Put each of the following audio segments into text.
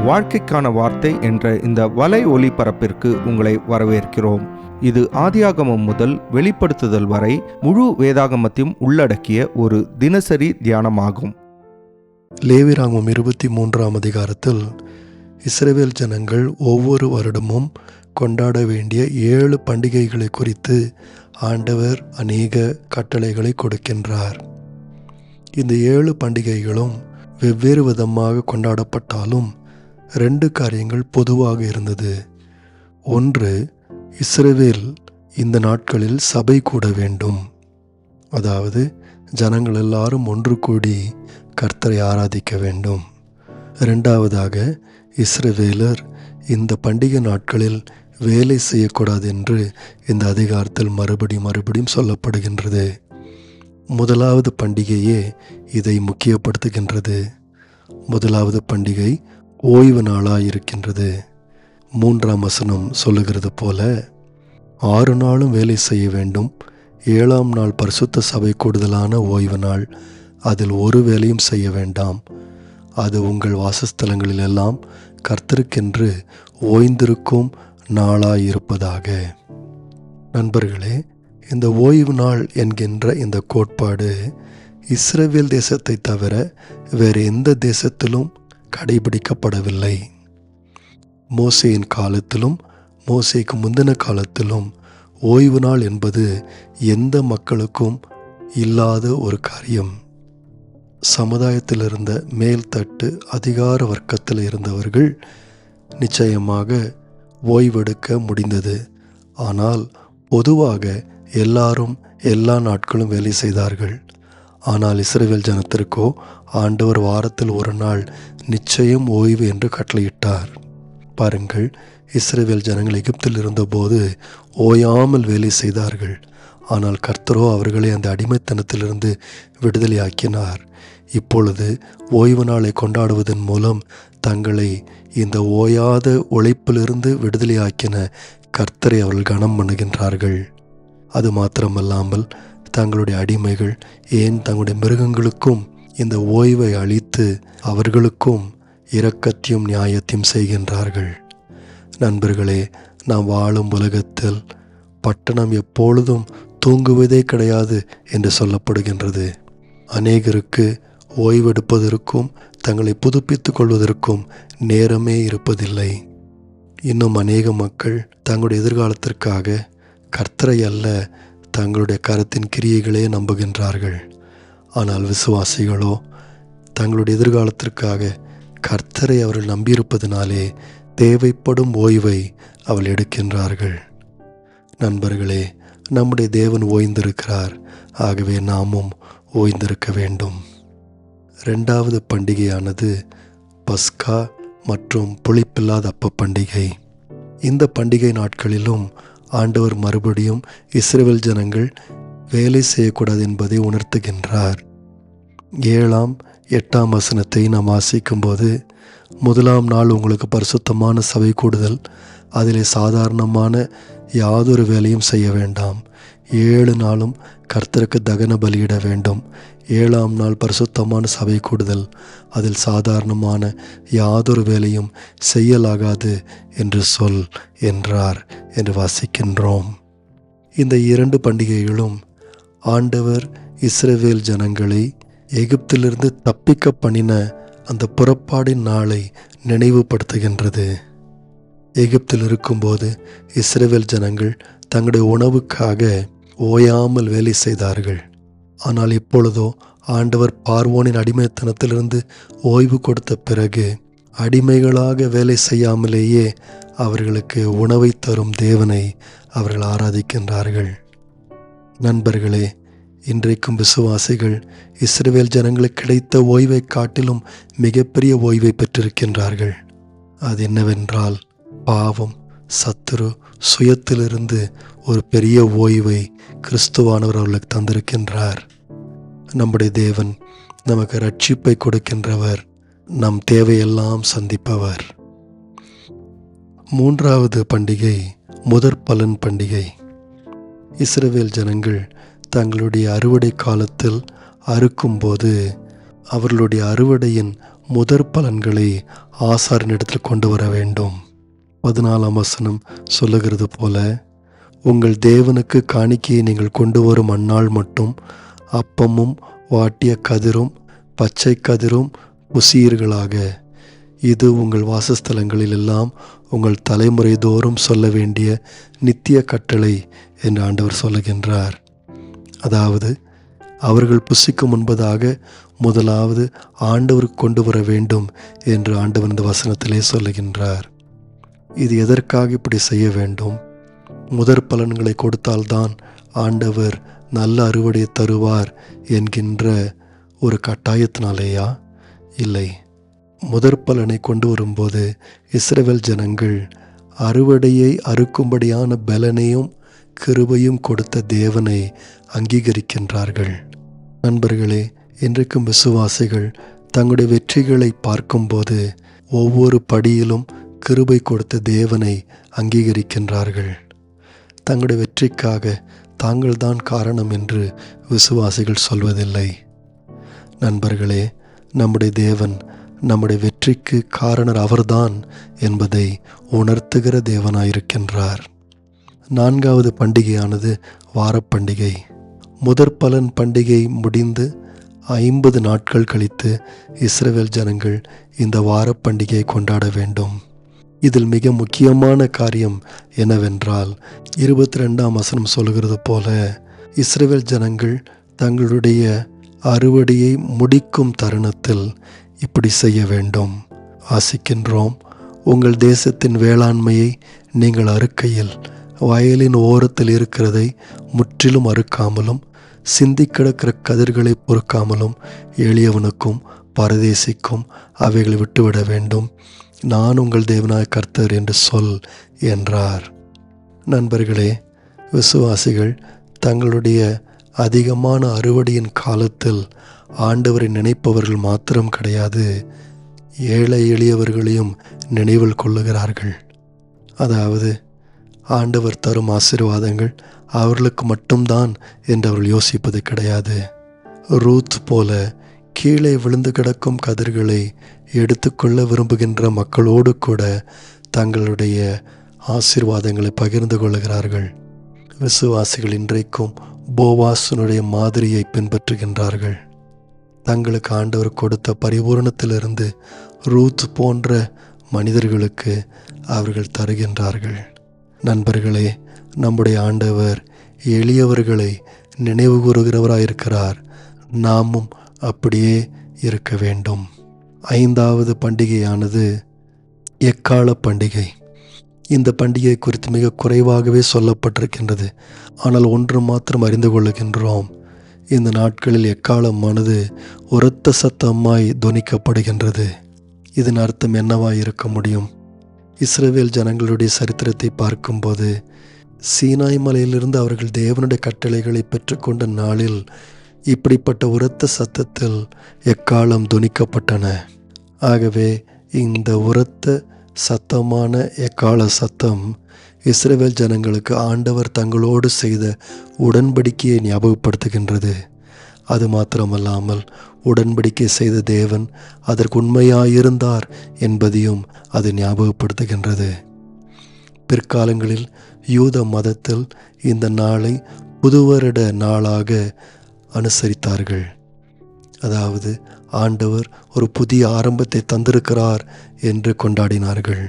வாழ்க்கைக்கான வார்த்தை என்ற இந்த வலை ஒளிபரப்பிற்கு உங்களை வரவேற்கிறோம். இது ஆதியாகமம் முதல் வெளிப்படுத்துதல் வரை முழு வேதாகமத்தையும் உள்ளடக்கிய ஒரு தினசரி தியானமாகும். லேவியராகமம் 23ஆம் அதிகாரத்தில் இஸ்ரவேல் ஜனங்கள் ஒவ்வொரு வருடமும் கொண்டாட வேண்டிய 7 பண்டிகைகளை குறித்து ஆண்டவர் அநேக கட்டளைகளை கொடுக்கின்றார். இந்த 7 பண்டிகைகளும் வெவ்வேறு விதமாக கொண்டாடப்பட்டாலும் 2 காரியங்கள் பொதுவாக இருந்தது. ஒன்று, இஸ்ரவேல் இந்த நாட்களில் சபை கூட வேண்டும். அதாவது ஜனங்கள் எல்லாரும் ஒன்று கூடி கர்த்தரை ஆராதிக்க வேண்டும். இரண்டாவதாக, இஸ்ரவேலர் இந்த பண்டிகை நாட்களில் வேலை செய்யக்கூடாது என்று இந்த அதிகாரத்தில் மறுபடியும் சொல்லப்படுகின்றது. முதலாவது பண்டிகையே இதை முக்கியப்படுத்துகின்றது. முதலாவது பண்டிகை ஓய்வு நாளாயிருக்கின்றது. 3ஆம் வசனம் சொல்லுகிறது போல, 6 நாளும் வேலை செய்ய வேண்டும், 7ஆம் நாள் பரிசுத்த சபை கூடுதலான ஓய்வு நாள், அதில் ஒரு வேலையும் செய்ய வேண்டாம், அது உங்கள் வாசஸ்தலங்களில் எல்லாம் கர்த்தருக்கென்று ஓய்ந்திருக்கும் நாளாயிருப்பதாக. நண்பர்களே, இந்த ஓய்வு நாள் என்கின்ற இந்த கோட்பாடு இஸ்ரவேல் தேசத்தை தவிர வேறு எந்த தேசத்திலும் கடைபிடிக்கப்படவில்லை. மோசேயின் காலத்திலும் மோசேக்கு முந்தின காலத்திலும் ஓய்வு நாள் என்பது எந்த மக்களுக்கும் இல்லாத ஒரு காரியம். சமுதாயத்தில் இருந்த மேல்தட்டு அதிகார வர்க்கத்தில் இருந்தவர்கள் நிச்சயமாக ஓய்வெடுக்க முடிந்தது. ஆனால் பொதுவாக எல்லாரும் எல்லா நாட்களும் வேலை செய்தார்கள். ஆனால் இஸ்ரவேல் ஜனத்திற்கோ ஆண்டவர் வாரத்தில் ஒரு நாள் நிச்சயம் ஓய்வு என்று கட்டளையிட்டார். பாருங்கள், இஸ்ரவேல் ஜனங்கள் எகிப்தில் இருந்தபோது ஓயாமல் வேலை செய்தார்கள். ஆனால் கர்த்தரோ அவர்களை அந்த அடிமைத்தனத்திலிருந்து விடுதலையாக்கினார். இப்பொழுது ஓய்வு நாளை கொண்டாடுவதன் மூலம் தங்களை இந்த ஓயாத உழைப்பிலிருந்து விடுதலையாக்கின கர்த்தரை அவர்கள் கனம் பண்ணுகின்றார்கள். அது மாத்திரமல்லாமல் தங்களுடைய அடிமைகள், ஏன் தங்களுடைய மிருகங்களுக்கும் இந்த ஓய்வை அளித்து அவர்களுக்கும் இரக்கத்தையும் நியாயத்தையும் செய்கின்றார்கள். நண்பர்களே, நாம் வாழும் உலகத்தில் பட்டணம் எப்பொழுதும் தூங்குவதே கிடையாது என்று சொல்லப்படுகின்றது. அநேகருக்கு ஓய்வெடுப்பதற்கும் தங்களை புதுப்பித்துக் கொள்வதற்கும் நேரமே இருப்பதில்லை. இன்னும் அநேக மக்கள் தங்களுடைய எதிர்காலத்திற்காக கர்த்தரை அல்ல, தங்களுடைய கரத்தின் கிரியைகளே நம்புகின்றார்கள். ஆனால் விசுவாசிகளோ தங்களுடைய எதிர்காலத்திற்காக கர்த்தரை அவர்கள் நம்பியிருப்பதனாலே தேவைப்படும் ஓய்வை அவள் எடுக்கின்றார்கள். நண்பர்களே, நம்முடைய தேவன் ஓய்ந்திருக்கிறார். ஆகவே நாமும் ஓய்ந்திருக்க வேண்டும். 2வது பண்டிகையானது பஸ்கா மற்றும் புளிப்பில்லாத அப்ப பண்டிகை. இந்த பண்டிகை நாட்களிலும் ஆண்டவர் மறுபடியும் இஸ்ரவேல் ஜனங்கள் வேலை செய்யக்கூடாது என்பதை உணர்த்துகின்றார். 7ஆம் 8ஆம் வசனத்தை நாம் வாசிக்கும்போது, 1ஆம் நாள் உங்களுக்கு பரிசுத்தமான சபை கூடுதல், அதிலே சாதாரணமான யாதொரு வேலையும் செய்ய வேண்டாம், 7 நாளும் கர்த்தருக்கு தகன பலியிட வேண்டும், 7ஆம் நாள் பரிசுத்தமான சபை கூடுதல், அதில் சாதாரணமான யாதொரு வேலையும் செய்யலாகாது என்று சொல் என்றார் என்று வாசிக்கின்றோம். இந்த 2 பண்டிகைகளும் ஆண்டவர் இஸ்ரவேல் ஜனங்களை எகிப்திலிருந்து தப்பிக்க பண்ணின அந்த புறப்பாடின் நாளை நினைவுபடுத்துகின்றது. எகிப்தில் இருக்கும்போது இஸ்ரவேல் ஜனங்கள் தங்களுடைய உணவுக்காக ஓயாமல் வேலை செய்தார்கள். ஆனால் இப்பொழுதோ ஆண்டவர் பார்வோனின் அடிமைத்தனத்திலிருந்து ஓய்வு கொடுத்த பிறகு அடிமைகளாக வேலை செய்யாமலேயே அவர்களுக்கு உணவை தரும் தேவனை அவர்கள் ஆராதிக்கின்றார்கள். நண்பர்களே, இன்றைக்கும் விசுவாசிகள் இஸ்ரவேல் ஜனங்களுக்கு கிடைத்த ஓய்வை காட்டிலும் மிகப்பெரிய ஓய்வை பெற்றிருக்கின்றார்கள். அது என்னவென்றால், பாவம், சத்துரு, சுயத்திலிருந்து ஒரு பெரிய ஓய்வை கிறிஸ்துவானவர் அவர்களுக்கு தந்திருக்கின்றார். நம்முடைய தேவன் நமக்கு ரட்சிப்பை கொடுக்கின்றவர், நம் தேவையெல்லாம் சந்திப்பவர். 3வது பண்டிகை முதற்பலன் பண்டிகை. இஸ்ரவேல் ஜனங்கள் தங்களுடைய அறுவடை காலத்தில் அறுக்கும்போது அவர்களுடைய அறுவடையின் முதற் பலன்களை ஆசாரியனிடத்தில் கொண்டு வர வேண்டும். 14ஆம் வசனம் சொல்லுகிறது போல, உங்கள் தேவனுக்கு காணிக்கையை நீங்கள் கொண்டு வரும் அந்நாள் மட்டும் அப்பமும் வாட்டிய கதிரும் பச்சை கதிரும் புசியீர்களாக. இது உங்கள் வாசஸ்தலங்களில் எல்லாம் உங்கள் தலைமுறை தோறும் சொல்ல வேண்டிய நித்திய கட்டளை என்று ஆண்டவர் சொல்லுகின்றார். அதாவது அவர்கள் புசிக்கும் முன்பதாக முதலாவது ஆண்டவருக்கு கொண்டு வர வேண்டும் என்று ஆண்டவர் இந்த வசனத்திலே சொல்லுகின்றார். இது எதற்காக இப்படி செய்ய வேண்டும்? முதற் பலன்களை கொடுத்தால்தான் ஆண்டவர் நல்ல அறுவடையை தருவார் என்கின்ற ஒரு கட்டாயத்தினாலேயா? இல்லை. முதற் பலனை கொண்டு வரும்போது இஸ்ரவேல் ஜனங்கள் அறுவடையை அறுக்கும்படியான பலனையும் கிருபையும் கொடுத்த தேவனை அங்கீகரிக்கின்றார்கள். நண்பர்களே, இன்றைக்கும் விசுவாசிகள் தங்களுடைய வெற்றிகளை பார்க்கும்போது ஒவ்வொரு படியிலும் கிருபை கொடுத்த தேவனை அங்கீகரிக்கின்றார்கள். தங்களுடைய வெற்றிக்காக தாங்கள்தான் காரணம் என்று விசுவாசிகள் சொல்வதில்லை. நண்பர்களே, நம்முடைய தேவன் நம்முடைய வெற்றிக்கு காரணர் அவர்தான் என்பதை உணர்த்துகிற தேவனாயிருக்கின்றார். 4வது பண்டிகையானது வாரப்பண்டிகை. முதற் பலன் பண்டிகை முடிந்து 50 நாட்கள் கழித்து இஸ்ரவேல் ஜனங்கள் இந்த வாரப்பண்டிகையை கொண்டாட வேண்டும். இதில் மிக முக்கியமான காரியம் என்னவென்றால், 22ஆம் வசனம் சொல்கிறது போல, இஸ்ரவேல் ஜனங்கள் தங்களுடைய அறுவடையை முடிக்கும் தருணத்தில் இப்படி செய்ய வேண்டும். வாசிக்கின்றோம், உங்கள் தேசத்தின் வேளாண்மையை நீங்கள் அறுக்கையில் வயலின் ஓரத்தில் இருக்கிறதை முற்றிலும் அறுக்காமலும் சிந்தி கிடக்கிற கதிர்களை பொறுக்காமலும் எளியவனுக்கும் பரதேசிக்கும் அவைகளை விட்டுவிட வேண்டும். நான் உங்கள் தேவனாய கர்த்தர் என்று சொல் என்றார். நண்பர்களே, விசுவாசிகள் தங்களுடைய அதிகமான அறுவடையின் காலத்தில் ஆண்டவரை நினைப்பவர்கள் மாத்திரம் கிடையாது, ஏழை எளியவர்களையும் நினைவில் கொள்ளுகிறார்கள். அதாவது ஆண்டவர் தரும் ஆசீர்வாதங்கள் அவர்களுக்கு மட்டும்தான் என்று அவர்கள் யோசிப்பது கிடையாது. ரூத் போல கீழே விழுந்து கிடக்கும் கதிர்களை எடுத்துக்கொள்ள விரும்புகின்ற மக்களோடு கூட தங்களுடைய ஆசீர்வாதங்களை பகிர்ந்து கொள்கிறார்கள். விசுவாசிகள் இன்றைக்கும் போவாசனுடைய மாதிரியை பின்பற்றுகின்றார்கள். தங்களுக்கு ஆண்டவர் கொடுத்த பரிபூரணத்திலிருந்து ரூத் போன்ற மனிதர்களுக்கு அவர்கள் தருகின்றார்கள். நண்பர்களே, நம்முடைய ஆண்டவர் எளியவர்களை நினைவு கூறுகிறவராயிருக்கிறார். நாமும் அப்படியே இருக்க வேண்டும். 5வது பண்டிகையானது எக்கால பண்டிகை. இந்த பண்டிகை குறித்து மிக குறைவாகவே சொல்லப்பட்டிருக்கின்றது. ஆனால் ஒன்று மாத்திரம் அறிந்து கொள்ளுகின்றோம். இந்த நாட்களில் எக்காலமானது உரத்த சத்தமாய் தொனிக்கப்படுகின்றது. இதன் அர்த்தம் என்னவாய் இருக்க முடியும்? இஸ்ரவேல் ஜனங்களுடைய சரித்திரத்தை பார்க்கும்போது சீனாய் மலையிலிருந்து அவர்கள் தேவனுடைய கட்டளைகளை பெற்றுக்கொண்ட நாளில் இப்படிப்பட்ட உரத்த சத்தத்தில் எக்காலம் தொனிக்கப்பட்டன. ஆகவே இந்த உரத்த சத்தமான எக்கால சத்தம் இஸ்ரவேல் ஜனங்களுக்கு ஆண்டவர் தங்களோடு செய்த உடன்படிக்கையை ஞாபகப்படுத்துகின்றது. அது மாத்திரமல்லாமல் உடன்படிக்கை செய்த தேவன் அதற்கு உண்மையாயிருந்தார் என்பதையும் அது ஞாபகப்படுத்துகின்றது. பிற்காலங்களில் யூத மதத்தில் இந்த நாளை புதுவருட நாளாக அனுசரித்தார்கள். அதாவது ஆண்டவர் ஒரு புதிய ஆரம்பத்தை தந்திருக்கிறார் என்று கொண்டாடினார்கள்.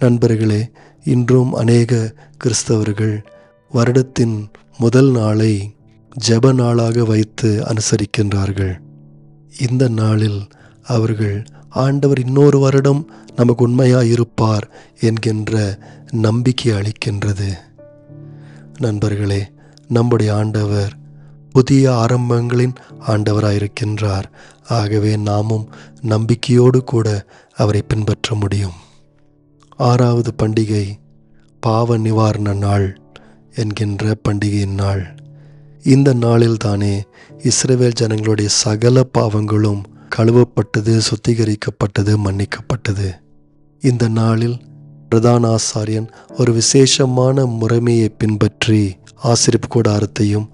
நண்பர்களே, இன்றும் அநேக கிறிஸ்தவர்கள் வருடத்தின் முதல் நாளை ஜெப நாளாக வைத்து அனுசரிக்கின்றார்கள். இந்த நாளில் அவர்கள் ஆண்டவர் இன்னொரு வருடம் நமக்கு உண்மையாயிருப்பார் என்கின்ற நம்பிக்கை அளிக்கின்றது. நண்பர்களே, நம்முடைய ஆண்டவர் புதிய ஆரம்பங்களின் ஆண்டவராயிருக்கின்றார். ஆகவே நாமும் நம்பிக்கையோடு கூட அவரை பின்பற்ற முடியும். 6வது பண்டிகை பாவ நிவாரண நாள் என்கின்ற பண்டிகையின் நாள். இந்த நாளில் தானே இஸ்ரவேல் ஜனங்களுடைய சகல பாவங்களும் கழுவப்பட்டது, சுத்திகரிக்கப்பட்டது, மன்னிக்கப்பட்டது. இந்த நாளில் பிரதான ஆசாரியன் ஒரு விசேஷமான முறைமையை பின்பற்றி ஆசரிப்பு கூடாரத்தையும்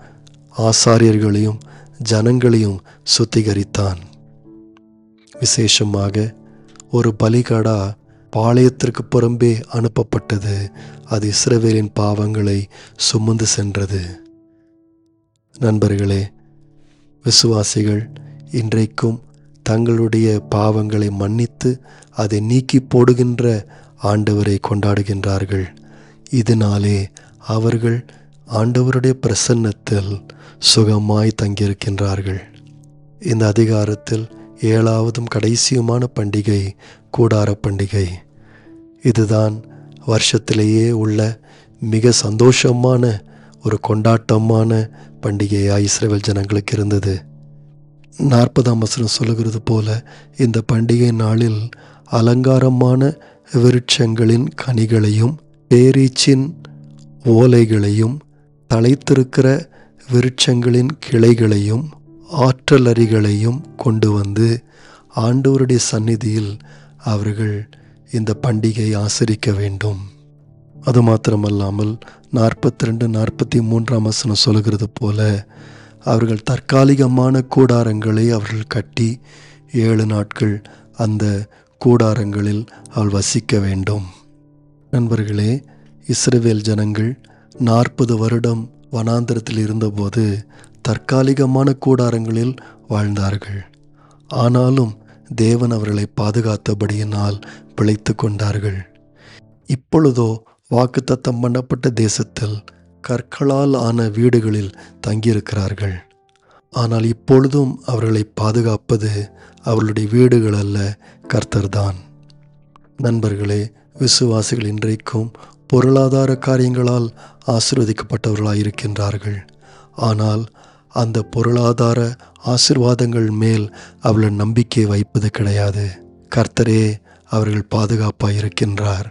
ஆசாரியர்களையும் ஜனங்களையும் சுத்திகரித்தான். விசேஷமாக ஒரு பலிகடா பாளையத்திற்கு புறம்பே அனுப்பப்பட்டது. அது இஸ்ரவேலின் பாவங்களை சுமந்து சென்றது. நண்பர்களே, விசுவாசிகள் இன்றைக்கும் தங்களுடைய பாவங்களை மன்னித்து அதை நீக்கி போடுகின்ற ஆண்டவரை கொண்டாடுகின்றார்கள். இதனாலே அவர்கள் ஆண்டவருடைய பிரசன்னத்தில் சுகமாய் தங்கியிருக்கின்றார்கள். இந்த அதிகாரத்தில் 7வதும் கடைசியுமான பண்டிகை கூடார பண்டிகை. இதுதான் வருஷத்திலேயே உள்ள மிக சந்தோஷமான ஒரு கொண்டாட்டமான பண்டிகையாக இஸ்ரவேல் ஜனங்களுக்கு இருந்தது. 40ஆம் வசனம் சொல்லுகிறது போல, இந்த பண்டிகை நாளில் அலங்காரமான விருட்சங்களின் கனிகளையும் பேரீச்சின் ஓலைகளையும் தழைத்திருக்கிற விருட்சங்களின் கிளைகளையும் ஆற்றலரிகளையும் கொண்டு வந்து ஆண்டவருடைய சந்நிதியில் அவர்கள் இந்த பண்டிகையை ஆசரிக்க வேண்டும். அது மாத்திரமல்லாமல் 42, 43ஆம் வசனம் சொல்லுகிறது போல, அவர்கள் தற்காலிகமான கூடாரங்களை அவர்கள் கட்டி 7 நாட்கள் அந்த கூடாரங்களில் அவள் வசிக்க வேண்டும். நண்பர்களே, இஸ்ரவேல் ஜனங்கள் 40 வருடம் வனாந்தரத்தில் இருந்தபோது தற்காலிகமான கூடாரங்களில் வாழ்ந்தார்கள். ஆனாலும் தேவன் அவர்களை பாதுகாத்தபடியினால் பிழைத்து கொண்டார்கள். இப்பொழுதோ வாக்குத்தத்தம் பண்ணப்பட்ட தேசத்தில் கற்களால் ஆன வீடுகளில் தங்கியிருக்கிறார்கள். ஆனால் இப்பொழுதும் அவர்களை பாதுகாப்பது அவர்களுடைய வீடுகள் அல்ல, கர்த்தர்தான். நண்பர்களே, விசுவாசிகள் இன்றைக்கும் பொருளாதார காரியங்களால் ஆசீர்வதிக்கப்பட்டவர்களாயிருக்கின்றார்கள். ஆனால் அந்த பொருளாதார ஆசீர்வாதங்கள் மேல் அவர்கள் நம்பிக்கை வைப்பது கிடையாது. கர்த்தரே அவர்கள் பாதுகாப்பாயிருக்கின்றார்.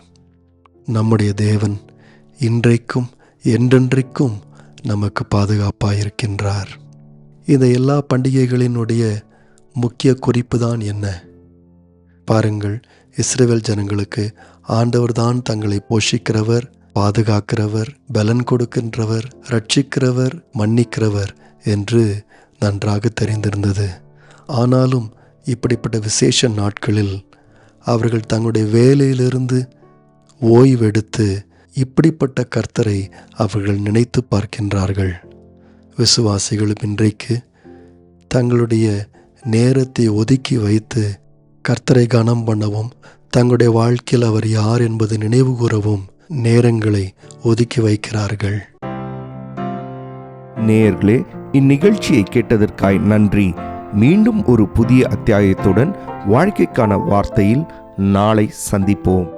நம்முடைய தேவன் இன்றைக்கும் என்றென்றைக்கும் நமக்கு பாதுகாப்பாயிருக்கின்றார். இந்த எல்லா பண்டிகைகளினுடைய முக்கிய குறிப்பு தான் என்ன? பாருங்கள், இஸ்ரவேல் ஜனங்களுக்கு ஆண்டவர்தான் தங்களை போஷிக்கிறவர், பாதுகாக்கிறவர், பலன் கொடுக்கின்றவர், ரட்சிக்கிறவர், மன்னிக்கிறவர் என்று நன்றாக தெரிந்திருந்தது. ஆனாலும் இப்படிப்பட்ட விசேஷ நாட்களில் அவர்கள் தங்களுடைய வேலையிலிருந்து ஓய்வெடுத்து இப்படிப்பட்ட கர்த்தரை அவர்கள் நினைத்து பார்க்கின்றார்கள். விசுவாசிகளும் இன்றைக்கு தங்களுடைய நேரத்தை ஒதுக்கி வைத்து கர்த்தரை கனம் பண்ணவும், தங்களுடைய வாழ்க்கையில் அவர் யார் என்பது நினைவு கூறவும் நேரங்களை ஒதுக்கி வைக்கிறார்கள். நேயர்களே, இந்நிகழ்ச்சியை கேட்டதற்காய் நன்றி. மீண்டும் ஒரு புதிய அத்தியாயத்துடன் வாழ்க்கைக்கான வார்த்தையில் நாளை சந்திப்போம்.